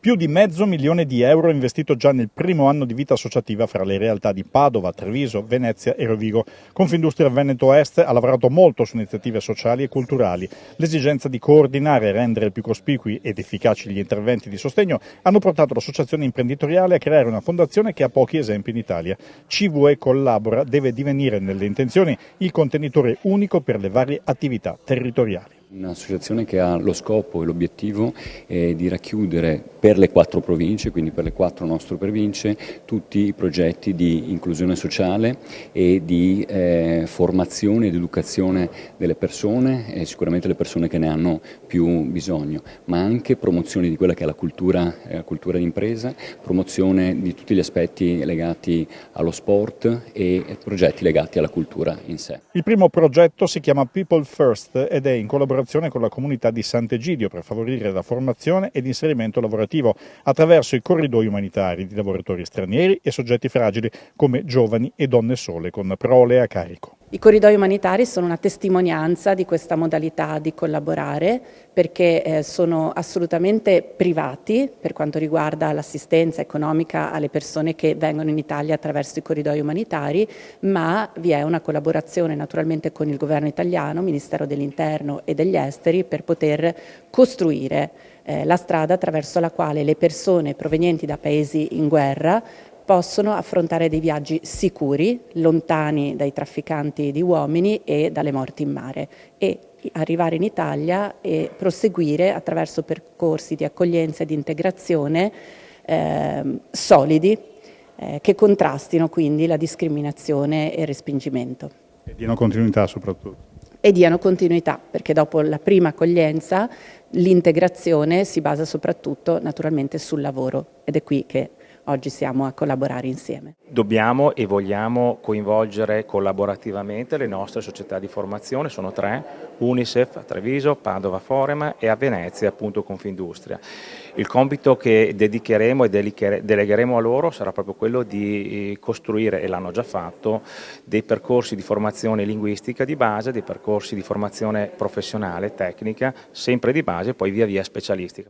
Più di €500.000 investito già nel primo anno di vita associativa fra le realtà di Padova, Treviso, Venezia e Rovigo. Confindustria Veneto Est ha lavorato molto su iniziative sociali e culturali. L'esigenza di coordinare e rendere più cospicui ed efficaci gli interventi di sostegno hanno portato l'associazione imprenditoriale a creare una fondazione che ha pochi esempi in Italia. CVE Collabora deve divenire nelle intenzioni il contenitore unico per le varie attività territoriali. Un'associazione che ha lo scopo e l'obiettivo di racchiudere per le 4 province, quindi per le 4 nostre province, tutti i progetti di inclusione sociale e di formazione ed educazione delle persone, e sicuramente le persone che ne hanno più bisogno, ma anche promozione di quella che è la cultura d'impresa, promozione di tutti gli aspetti legati allo sport e progetti legati alla cultura in sé. Il primo progetto si chiama People First ed è in collaborazione con la comunità di Sant'Egidio per favorire la formazione ed inserimento lavorativo attraverso i corridoi umanitari di lavoratori stranieri e soggetti fragili come giovani e donne sole con prole a carico. I corridoi umanitari sono una testimonianza di questa modalità di collaborare perché sono assolutamente privati per quanto riguarda l'assistenza economica alle persone che vengono in Italia attraverso i corridoi umanitari, ma vi è una collaborazione naturalmente con il governo italiano, Ministero dell'Interno e degli Esteri per poter costruire la strada attraverso la quale le persone provenienti da paesi in guerra possono affrontare dei viaggi sicuri, lontani dai trafficanti di uomini e dalle morti in mare e arrivare in Italia e proseguire attraverso percorsi di accoglienza e di integrazione solidi che contrastino quindi la discriminazione e il respingimento. E diano continuità soprattutto. E diano continuità, perché dopo la prima accoglienza l'integrazione si basa soprattutto naturalmente sul lavoro ed è qui che oggi siamo a collaborare insieme. Dobbiamo e vogliamo coinvolgere collaborativamente le nostre società di formazione, sono 3, Unicef a Treviso, Padova Forema e a Venezia appunto Confindustria. Il compito che dedicheremo e delegheremo a loro sarà proprio quello di costruire, e l'hanno già fatto, dei percorsi di formazione linguistica di base, dei percorsi di formazione professionale, tecnica, sempre di base e poi via via specialistica.